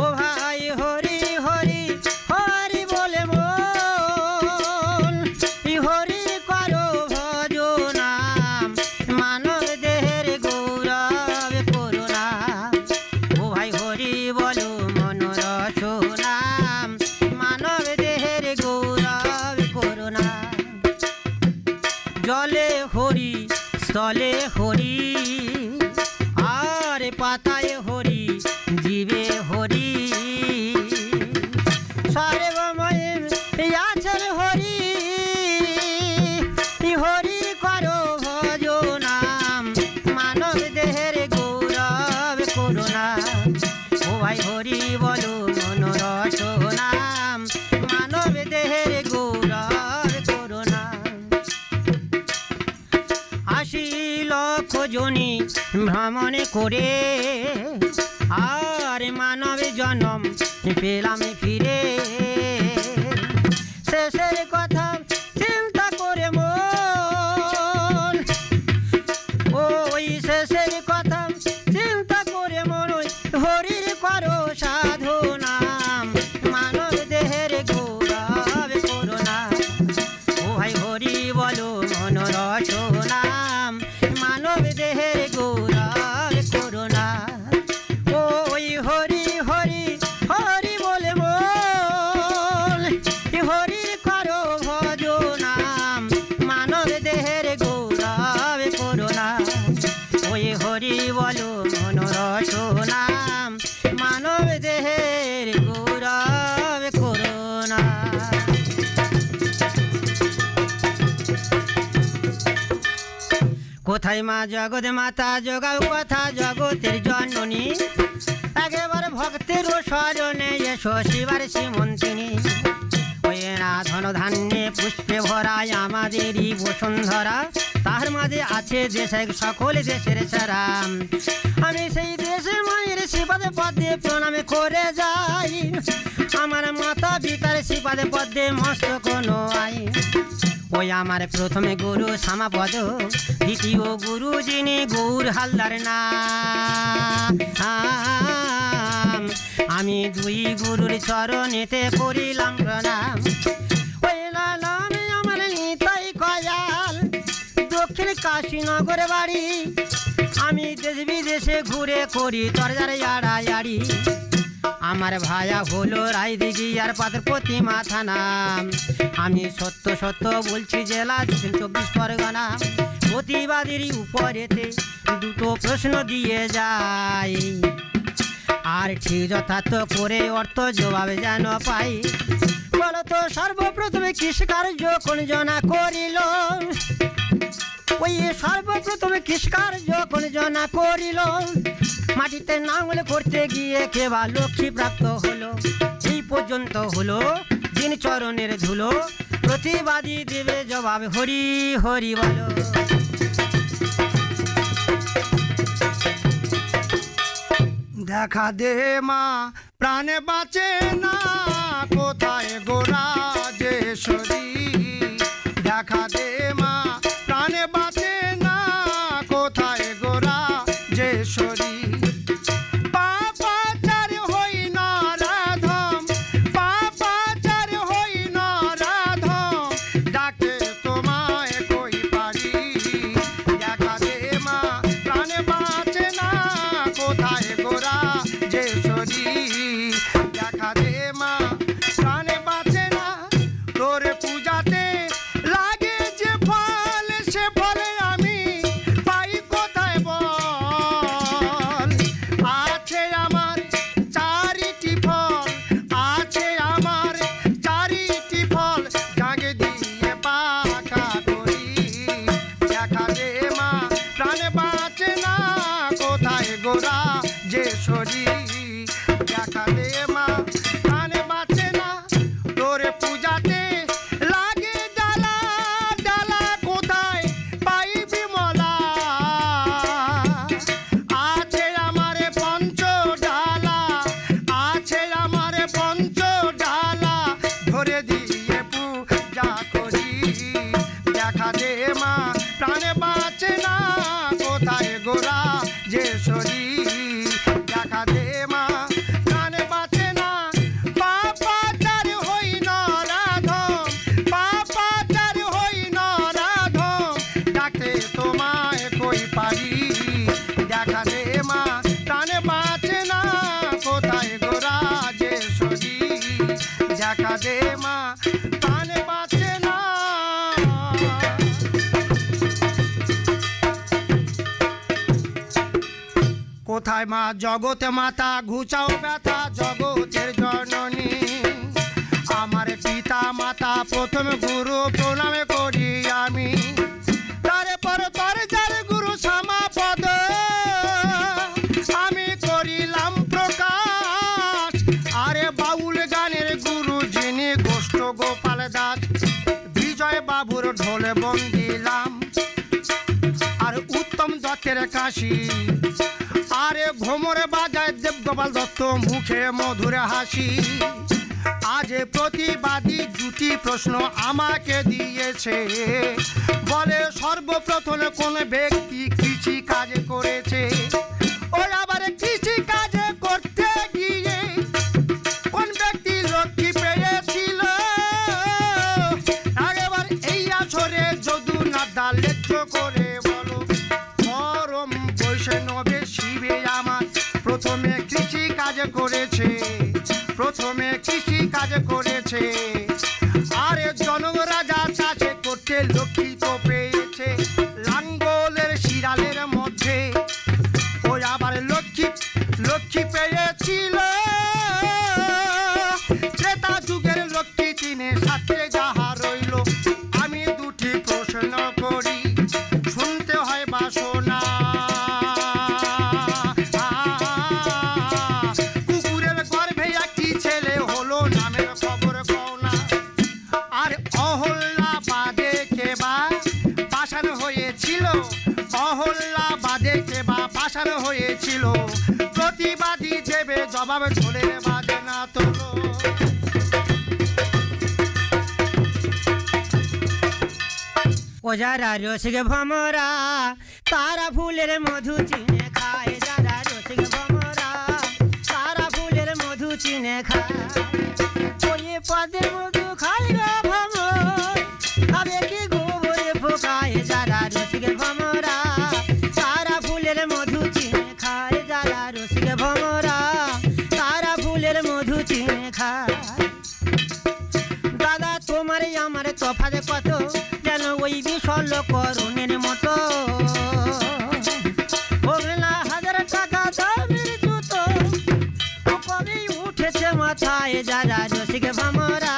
ও ভাই হরি হরি হরি বলে মন হরি করো ভজনা মানব দেহের গৌরব করুণা ও ভাই হরি বলো মন রচনা মানব দেহের গৌরব করুণা জলে হরি স্থলে হরি আর পাতায় হরি জীবে হরি সর্বময় আছেন হরি হরি করো ভজনা মানব দেহের গৌরব করুণা ও ভাই হরি বলো মন রচনা মানব দেহের গৌরব করুণা ৮০ লক্ষ জনি ভ্রমণ করে আর মানব জন্ম পেলাম ফিরে শেষের কথা চিন্তা করে মন ওই শেষের কথা চিন্তা করে মন ওই হরির করো সাধনা মানব দেহের গৌরব করুণা ও ভাই হরি বলো মন রচনা মানব দেহের গৌরব করুণা ওই হরি হরি হরি বলে বল হরির করো ভজনা মানব দেহের গৌরব করুণা ওই হরি বলো মন রচনা মানব দেহের গৌরব করুণা কোথায় মা জগৎ মাতা যোগাও কথা জগতের জননী একেবারে ভক্তের স্মরণে এসো শিবার শ্রীমন্তিনী ওই না ধন ধান্যে পুষ্পে ভরায় আমাদেরই বসুন্ধরা তার মাঝে আছে দেশ এক সকল দেশের সারা আমি সেই দেশের মায়ের শ্রীপাদে পদ্মে প্রণামে করে যাই আমার মাতা পিতার শ্রীপাদে পদ্মে মস্তক নোয়াই ওই আমার প্রথমে গুরু শ্যামাপদ দ্বিতীয় গুরু যিনি গৌর হালদার নাম আমি দুই গুরুর চরণেতে করিলাম প্রণাম ওই নামে আমার নিতাই কয়াল দক্ষিণ কাশীনগর বাড়ি আমি দেশ বিদেশে ঘুরে করি তরজার ইয়াড়ায়াড়ি আমার ভায়া হলো রায় দিদি আর পাত্র প্রতিমা থানা আমি সত্য সত্য বলছি জেলা ২৪ পরগনা প্রতিবাদীর উপরেতে দুটো প্রশ্ন দিয়ে যায় আর ঠিক যথার্থ করে অর্থ জবাব যেন পাই বলতো সর্বপ্রথমে কৃষিকার্য কোন জনা করিল ওই সর্বপ্রথমে কৃষিকার্য কোন জনা করিল মাটিতে নাঙল করতে গিয়ে কেবা লক্ষ্মী প্রাপ্ত হলো এই পর্যন্ত হলো দিন চরণের ধুলো প্রতিবাদী দেবে জবাব হরি হরি বলো দেখা দে মা প্রাণে বাঁচে না কোথায় গোরা যেশ্বরী দেখা দে মা প্রাণে বাঁচে না কোথায় গোরা যেশ্বরী গোরা যেশ্বরী দেখা দে মা প্রাণে বাঁচে না তোর পূজাতে লাগে ডালা ডালা কোথায় পাই বিমলা আছে আমার পঞ্চ ডালা আছে আমার পঞ্চ ডালা ধরে দিয়ে পূজা করি দেখা দে মা প্রাণে বাঁচে না কোথায় গোরা যেশ্বরী দেখা দে মা কোথায় মা জগতে মাতা ঘুচাও ব্যথা জগতের জননী আমার পিতা মাতা প্রথম গুরু প্রণামে করি আমি তারপর তোর যার গুরু সমাপদ আমি করিলাম প্রকাশ আরে বাউল গানের গুরু যিনি গোষ্ঠ গোপাল দাস বিজয় বাবুর ঢোলে বন্দিলাম আর উত্তম দত্তের কাশি আরে ভ্রমর বাজায় দেবগোপাল দত্ত মুখে মধুর হাসি আজ প্রতিবাদী দুটি প্রশ্ন আমাকে দিয়েছে বলে সর্বপ্রথম কোন ব্যক্তি কৃষি কাজ করেছে ওই আবার কৃষি কাজ করতে গিয়ে কোন ব্যক্তি লক্ষ্মী পেয়েছিল আগেবার এই আসরে যদু নাদা লেখ্য করে বলো পরম বৈষ্ণবে শিবে আমার প্রথমে কৃষি কাজ করেছে প্রথমে কৃষি কাজ করেছে আরে জনক রাজা চাষে করতে লক্ষ্মী তো পেয়েছে লাঙ্গলের শিরালের মধ্যে ওই আবার লক্ষ্মী পেয়েছিল ত্রেতা যুগের লক্ষ্মী তিনে সাথে যাহা রইল আমি দুটি প্রশ্ন করি শুনতে হয় বাসনা কুকুরের গর্ভে একটি ছেলে হলো নামের খবর কওনা আর অহল্যাবাদে কেবা পাষাণ হয়েছিল অহল্যাবাদে কেবা পাষাণ হয়েছিল প্রতিবাদী দেবে জবাব ঢোলের বাজে না তোলো ও যারা রসিক ভমরা তারা ফুলের মধু চিনে খায় যারা রসিক ভমরা তারা ফুলের মধু চিনে খায় ওই পদের মধু খাই গো ভমর খাবে কি গোবরে ফোকায় যারা রসিক ভমরা তারা ফুলের মধু চিনে খায় যারা রসিক ভমরা তারা ফুলের মধু চিনে খায় দাদা তোমার আমার তফাৎ কত যেন ওই বিশাল করুণের মতো ওগুলা 1000 টাকা দামের জুতো কবে উঠেছে মাথায় যারা রসিক ভমরা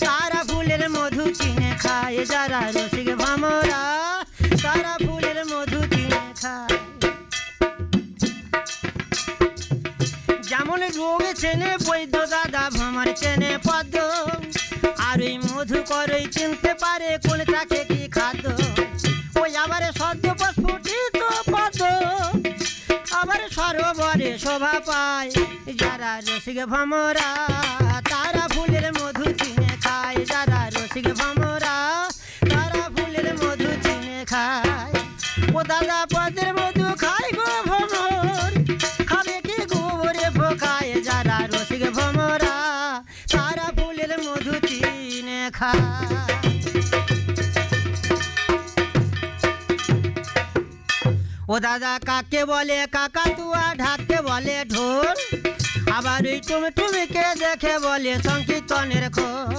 তারা ফুলের মধু চিনে খায় যারা রসিক ভমরা তারা ফুলের মধু চিনে খায় যেমন রোগ চেনে বৈদ্য দাদা ভ্রমর চেনে পদ্ম আর ওই মধুকরই চিনতে পারে কোনটাকে কি খাদ্য ওই আবার সদ্য স্ফুটিত পদ্ম আবার সরোবরে শোভা পায় যারা রসিক ভমরা তারা ফুলের মধু চিনে খায় যারা রসিক ভমরা তারা ফুলের মধু চিনে খায় ও দাদা পদের মধু খায় গো ভমর খাবে কি গোবরে ফোকায় যারা রসিক ভমরা তারা ফুলের মধু চিনে খায় ও দাদা কাকে বলে কাকাতুয়া ঢাকতে বলে ঢোল আবার ওই টুমটুমিকে দেখে বলে সংকীর্তনের খোল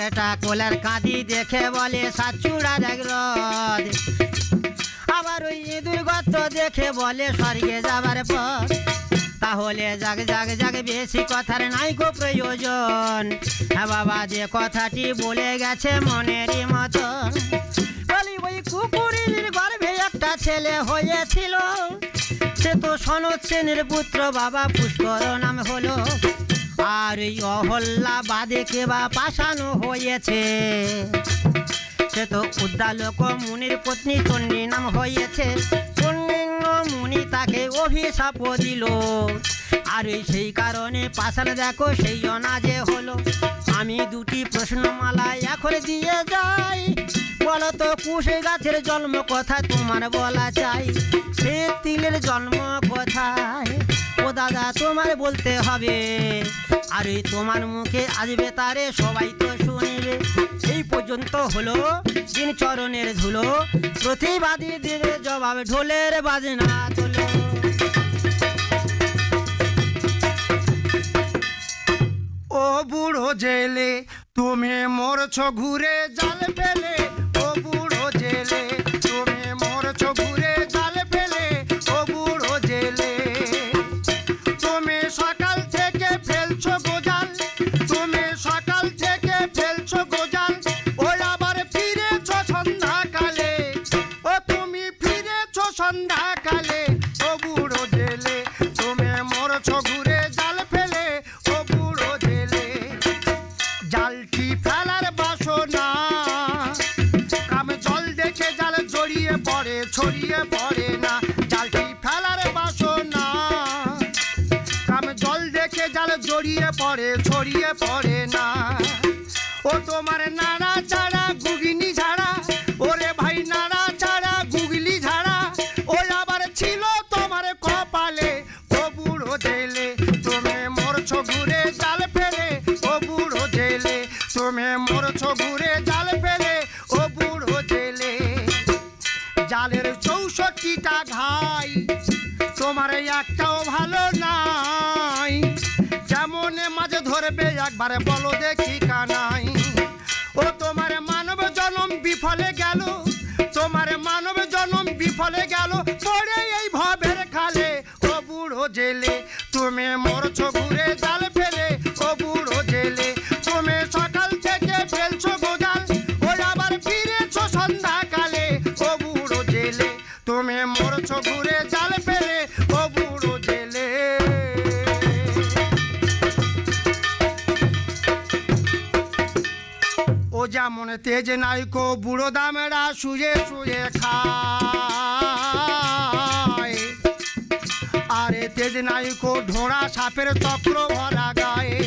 একটা কোলার কাঁদি দেখে বলে সাতচূড়ার এক রথ আবার ওই ইঁদুর গর্ত দেখে বলে স্বর্গে যাবার পথ তাহলে জাগ জাগ জাগ বেশি কথার নাই গো প্রয়োজন হ্যাঁ বাবা যে কথাটি বলে গেছে মনেরই মতন বলি ওই কুকুরের গর্ভে একটা ছেলে হয়েছিল সে তো সনৎ সেনের পুত্র বাবা পুষ্কর নাম হলো আর এই অহল্যাবাদে কেবা পাষাণ হয়েছে সে তো উদ্দালক মুনির পত্নী তন্নি নাম হয়েছে তন্নিঙ্গ মুনি তাকে অভিশাপ দিল আর সেই কারণে পাষাণ দেখো সেই অনাজে হলো আমি দুটি প্রশ্নমালা এখন দিয়ে যাই বলো তো কুশে গাছের জন্ম কথা তোমার বলা চাই সে তিলের জন্ম কোথায় ও দাদা তোমার বলতে হবে আর তোমার মুখে আসবে তারে সবাই তো শুনবে এই পর্যন্ত হলো দিন চরণের ধুলো প্রতিবাদী দেবে জবাব ঢোলের বাজনা তোলো ও বুড়ো জেলে তুমি মরছ ঘুরে জাল ফেলে ও বুড়ো জেলে তুমি মরছ ঘুরে জাল ফেলে ও বুড়ো জেলে ঘুরে জাল ফেলে ও বুড়ো জেলে জালটি ফেলার বাসনা কামে জল দেখে জাল জড়িয়ে পড়ে ছড়িয়ে পড়ে না জালটি ফেলার বাসনা কামে জল দেখে জাল জড়িয়ে পড়ে ছড়িয়ে পড়ে না ও তোমার নাড়া চাড়া গুগিনি ঝাড়া ওরে ভাই নাড়া চাড়া গুগলি ঝাড়া ও আবার ছিল তোমার কপালে ও বুড়ো জেলে তুমি মরছো ঘুরে জাল ফেলে ও বুড়ো জেলে তুমি মরছো ঘুরে জাল ফেলে ও বুড়ো জেলে জালের 64টা ঘাই তোমার একটাও ভালো নাই যেমন মাঝে ধরবে একবারে বলো দেখি কানাই ও তোমার মানব জন্ম বিফলে গেল তোমার মানব জন্ম বিফলে গেল পড়ে এই ভবের খালে ও বুড়ো জেলে তুমি মরছো ঘুরে জাল ফেলে ও বুড়ো জেলে তুমি সকাল থেকে ফেলছো গোজাল ও আবার ফিরেছো সন্ধ্যাকালে ও বুড়ো জেলে তুমি মরছো ঘুরে জাল ফেলে ও বুড়ো জেলে ও যেমন তেজ নাইকো বুড়ো দামেরা শুয়ে শুয়ে খায় আরে তেজ নাইকো ঢোড়া সাপের চক্র ভরা গায়ে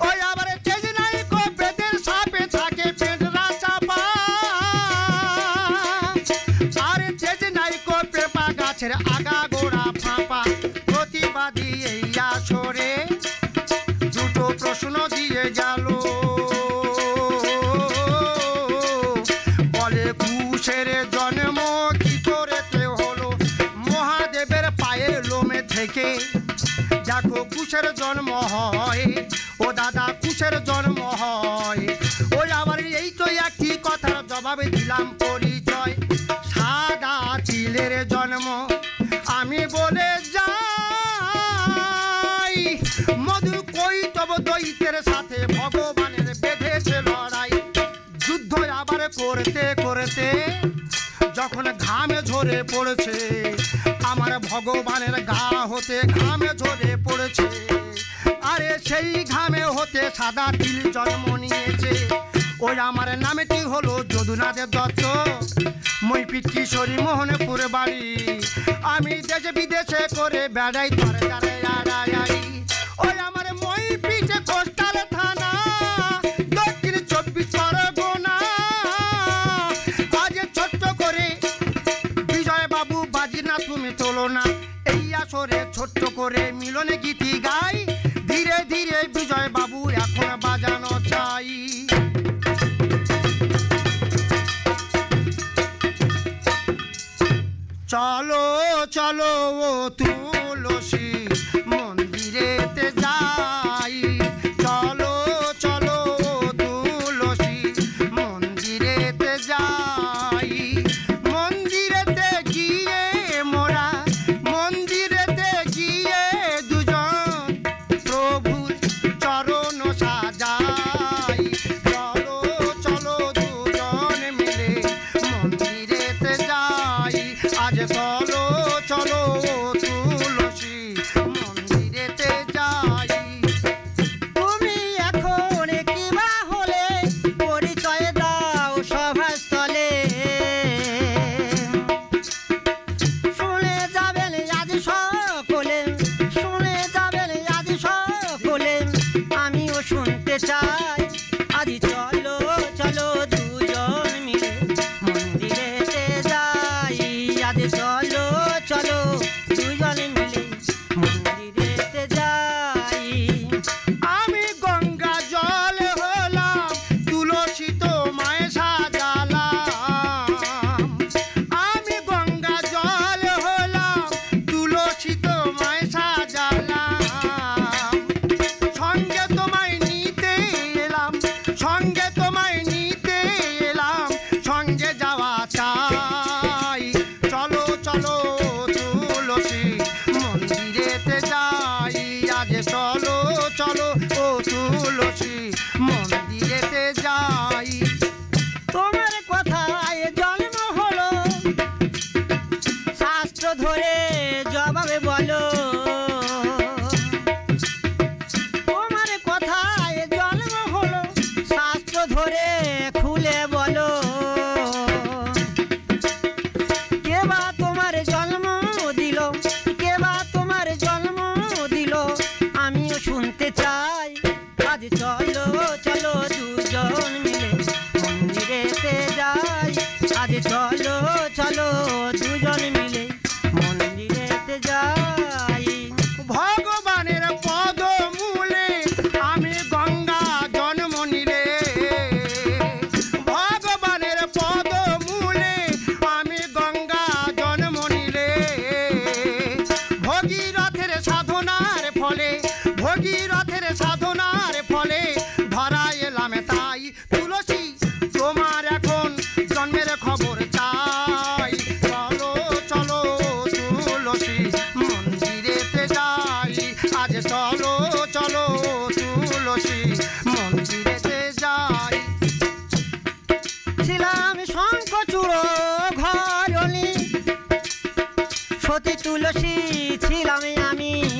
ওই আবার তেজ নাইকো বেদের সাপে থাকে পেটরা চাপা আরে তেজ নাইকো পেপা গাছের আগা গোড়া ফাঁপা প্রতিবাদী এই আসরে দুটো প্রশ্ন দিয়ে গেল কুশের জন্ম কি করেতে হলো মহাদেবের পায়ের লোমে থেকে দেখো কুশের জন্ম হয় ও দাদা কুশের জন্ম হয় ওই আবার এই তো একটি কথার জবাবে দিলাম পরিচয় সাদা তিলের জন্ম আমি বলে যাই মধু কৈতব দৈত্যের সাথে ভগবানের বেঁধেছে লড়াই যুদ্ধ আবার করতে করতে যখন ঘামে ঝরে পড়েছে আমার ভগবানের গা হতে ঘামে ঝরে পড়েছে আরে সেই ঘামে হতে সাদা তিল জন্ম নিয়েছে ওই আমার নামটি হলো যদুনাথের দত্ত মইপিট কিশোরী মোহনপুর বাড়ি আমি দেশে বিদেশে করে বেড়াই ধরে দাঁড়াই ওই আমার মইপিটে কোস্টাল থানা দক্ষিণ 24 পরগনা আজ ছোট্ট করে বিজয় বাবু বাজি না তুমি তোলো না এই আসরে ছোট্ট করে মিলনে গীতি গাই ধীরে ধীরে বিজয় বাবু এখন বাজানো চাই চলো চলো ও তুলসী মন্দিরেতে যাই চলো চলো ও তুলসী মন্দিরেতে যাই মন্দিরেতে গিয়ে মোরা মন্দিরেতে গিয়ে দুজন প্রভু চরণ সাজাই চলো চলো দুজন মিলে মন্দিরেতে যাই আজ চলো চলো তুলসী মন্দিরেতে যাই তুমি এখন কিবা হলে পরিচয় দাও সভাস্থলে শুনে যাবেন আজ সকলে শুনে যাবেন আজ সকলে আমিও শুনতে চাই আজ চলো চলো দুজন মিলে মন্দিরেতে যাই আজ চলো চলো দুজন মিলে মন্দিরেতে যাই আমি গঙ্গা জল হলাম তুলসী তোমায় সাজালাম আমি গঙ্গা জল হলাম তুলসী তোমায় সাজালাম সঙ্গে তোমায় নিতে এলাম সঙ্গে তোমায় নিতে এলাম সঙ্গে যাওয়া চাই চলো চলো তুলসী মন্দিরেতে যাই আজ চলো চলো ও তুলসী মন্দিরেতে যাই তোমার কথায় জন্ম হলো শাস্ত্র ধরে জবাবে বলো ফলে ভগীরথের সাধনার ফলে ধরা এলাম তাই তুলসী তোমার এখন জন্মের খবর চাই চলো চলো তুলসী মন্দিরেতে যাই আজ চলো চলো তুলসী মন্দিরেতে যাই ছিলাম শঙ্খচূড় ঘরণী সতী তুলসী ছিলাম আমি